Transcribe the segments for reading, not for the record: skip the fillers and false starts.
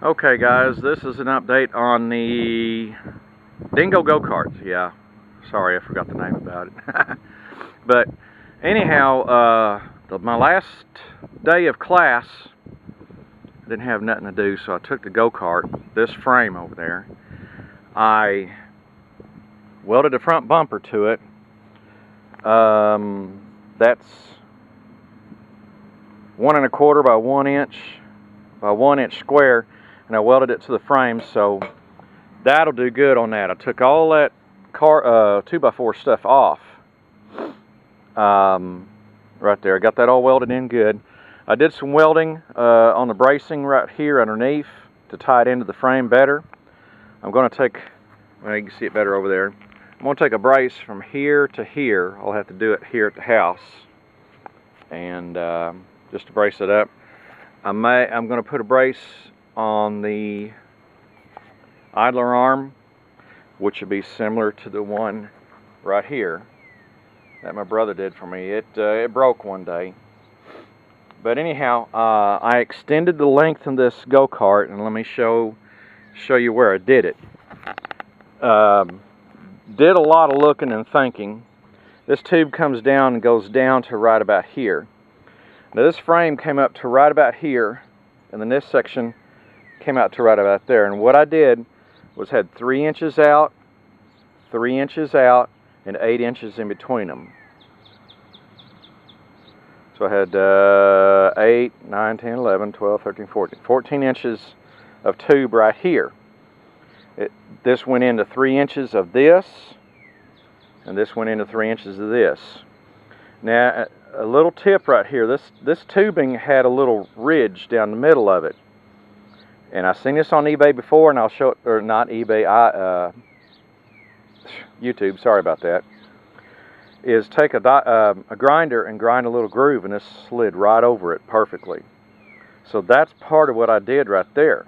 Okay guys, this is an update on the Dingo go-karts. Yeah, sorry I forgot the name about it. But anyhow, my last day of class, I didn't have nothing to do, so I took the go-kart, this frame over there. I welded a front bumper to it. That's 1 1/4 by 1 inch by 1 inch square, and I welded it to the frame, so that'll do good on that. I took all that 2x4 stuff off right there. I got that all welded in good. I did some welding on the bracing right here underneath to tie it into the frame better. I'm going to take, well, you can see it better over there. I'm going to take a brace from here to here. I'll have to do it here at the house, and just to brace it up. I'm going to put a brace on the idler arm, which would be similar to the one right here that my brother did for me. It broke one day. But anyhow, I extended the length of this go-kart, and let me show you where I did it. Did a lot of looking and thinking. This tube comes down and goes down to right about here. Now this frame came up to right about here, and then this section came out to right about there. And what I did was had 3 inches out, 3 inches out, and 8 inches in between them. So I had 8, 9, 10, 11, 12, 13, 14. 14 inches of tube right here. This went into 3 inches of this, and this went into 3 inches of this. Now, a little tip right here, this tubing had a little ridge down the middle of it. And I've seen this on eBay before, and I'll show it, or not eBay, YouTube, sorry about that, is take a grinder and grind a little groove, and this slid right over it perfectly. So that's part of what I did right there.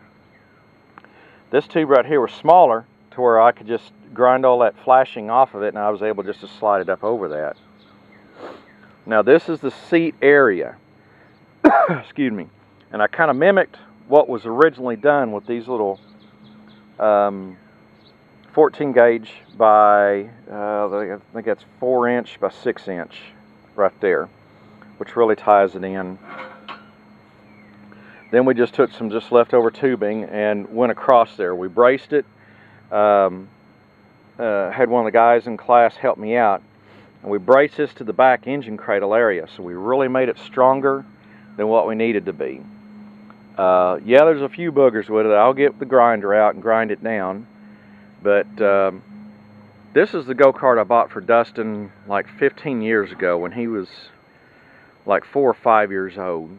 This tube right here was smaller to where I could just grind all that flashing off of it, and I was able just to slide it up over that. Now this is the seat area, excuse me, and I kind of mimicked what was originally done with these little 14 gauge by, I think that's 4 inch by 6 inch right there, which really ties it in. Then we just took some leftover tubing and went across there. We braced it, had one of the guys in class help me out, and we braced this to the back engine cradle area, so we really made it stronger than what we needed to be. Yeah, there's a few boogers with it. I'll get the grinder out and grind it down. But this is the go-kart I bought for Dustin like 15 years ago when he was like 4 or 5 years old.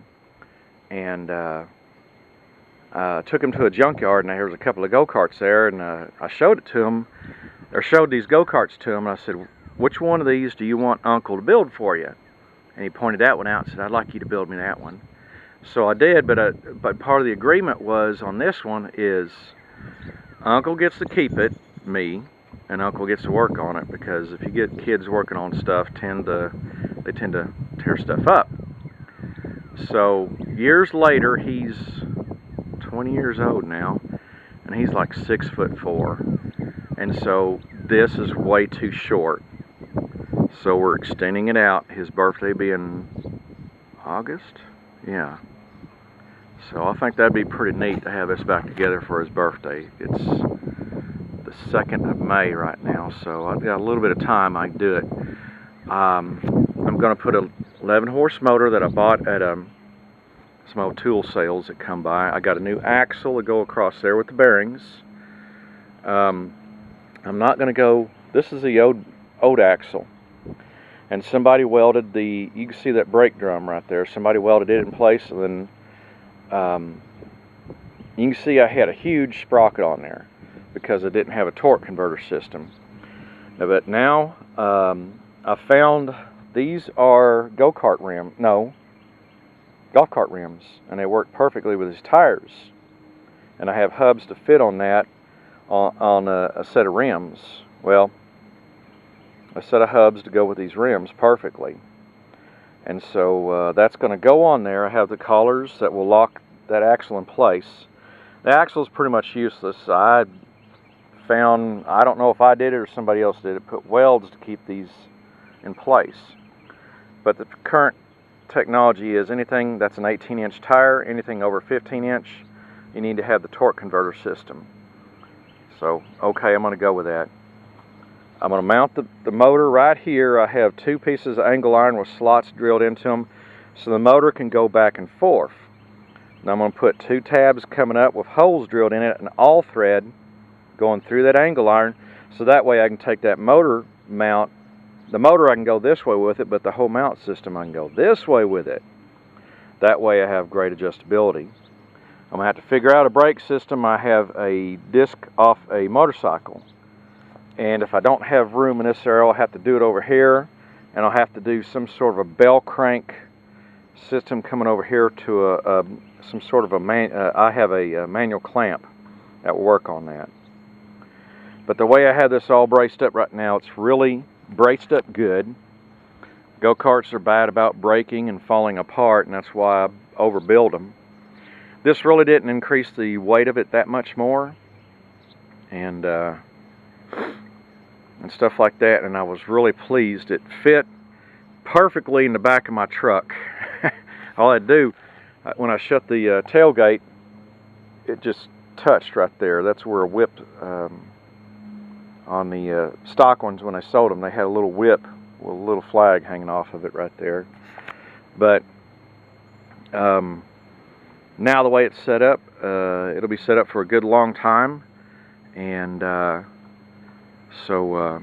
And took him to a junkyard, and there was a couple of go-karts there, and I showed it to him, or showed these go-karts to him, and I said, which one of these do you want Uncle to build for you? And he pointed that one out and said, I'd like you to build me that one. So I did, but part of the agreement was on this one is Uncle gets to keep it, me, and Uncle gets to work on it, because if you get kids working on stuff, they tend to tear stuff up. So years later, he's 20 years old now, and he's like 6'4", and so this is way too short. So we're extending it out. His birthday being August, yeah. So I think that'd be pretty neat to have this back together for his birthday. It's the 2nd of May right now, so I've got a little bit of time. I can do it. I'm going to put a 11 horse motor that I bought at some old tool sales that come by. I got a new axle to go across there with the bearings. I'm not going to go, this is the old axle, and somebody welded you can see that brake drum right there, somebody welded it in place, and then you can see I had a huge sprocket on there because I didn't have a torque converter system. But now I found these are go-kart rims, no, golf cart rims, and they work perfectly with his tires. And I have hubs to fit on that on a set of rims. Well, a set of hubs to go with these rims perfectly. And so that's going to go on there. I have the collars that will lock that axle in place. The axle's pretty much useless. I found, I don't know if I did it or somebody else did it, put welds to keep these in place. But the current technology is anything that's an 18-inch tire, anything over 15-inch, you need to have the torque converter system. So, okay, I'm going to go with that. I'm going to mount the motor right here. I have 2 pieces of angle iron with slots drilled into them, so the motor can go back and forth. Now I'm going to put 2 tabs coming up with holes drilled in it, and all thread going through that angle iron, so that way I can take that motor mount. The motor I can go this way with it, but the whole mount system I can go this way with it. That way I have great adjustability. I'm going to have to figure out a brake system. I have a disc off a motorcycle, and if I don't have room in this area, I'll have to do it over here, and I'll have to do some sort of a bell crank system coming over here to some sort of I have a manual clamp that will work on that. But the way I have this all braced up right now, it's really braced up good. Go-karts are bad about breaking and falling apart, and that's why I overbuild them. This really didn't increase the weight of it that much more, and stuff like that, and I was really pleased. It fit perfectly in the back of my truck. All I do, when I shut the tailgate, it just touched right there. That's where a whip, on the stock ones when I sold them, they had a little whip with a little flag hanging off of it right there. But now the way it's set up, it'll be set up for a good long time, and so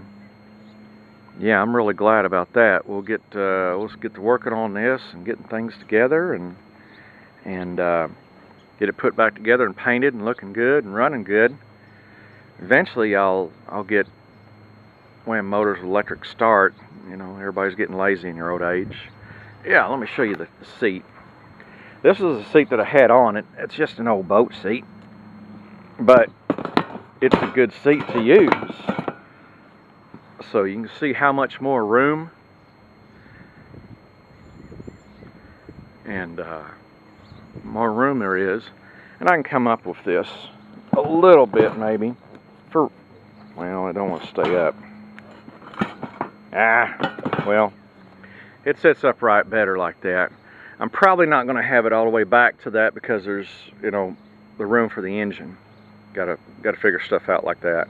yeah, I'm really glad about that. We'll get let's get to working on this and getting things together, and get it put back together and painted and looking good and running good. Eventually I'll get when motors with electric start. You know, everybody's getting lazy in your old age. Yeah, let me show you the seat. This is a seat that I had on it. It's just an old boat seat, but it's a good seat to use. So you can see how much more room and more room there is. And I can come up with this a little bit maybe for, well, I don't want to stay up. Well, it sits upright better like that. I'm probably not going to have it all the way back to that because there's, you know, the room for the engine. Got to figure stuff out like that.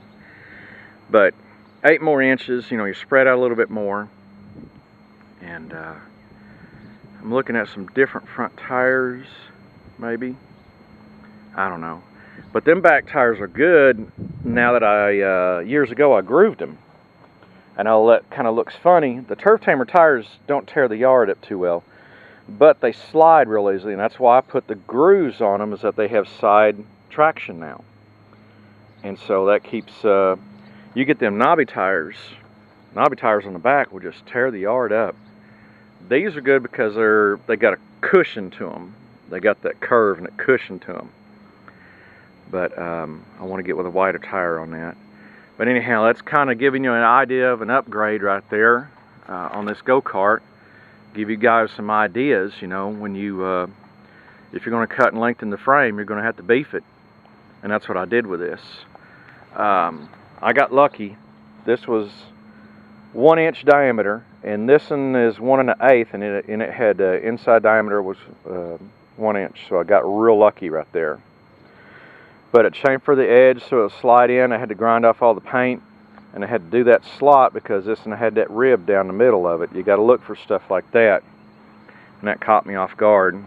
But 8 more inches, you know, you spread out a little bit more. And I'm looking at some different front tires, maybe. I don't know. But them back tires are good now that years ago I grooved them. I know that kind of looks funny. The Turf Tamer tires don't tear the yard up too well, but they slide real easily, and that's why I put the grooves on them, is that they have side traction now. And so that keeps, you get them knobby tires on the back will just tear the yard up. These are good because they got a cushion to them. They got that curve and that cushion to them. But I want to get with a wider tire on that. But anyhow, that's kind of giving you an idea of an upgrade right there on this go-kart. Give you guys some ideas, you know, when you, if you're going to cut and lengthen the frame, you're going to have to beef it. And that's what I did with this. I got lucky. This was 1 inch diameter, and this one is 1 1/8, and it had inside diameter was 1 inch, so I got real lucky right there. But it chamfered for the edge so it would slide in. I had to grind off all the paint, and I had to do that slot because this one had that rib down the middle of it. You got to look for stuff like that, and that caught me off guard.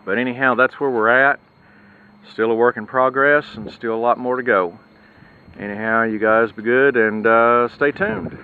But anyhow, that's where we're at. Still a work in progress, and still a lot more to go. Anyhow, you guys be good and stay tuned.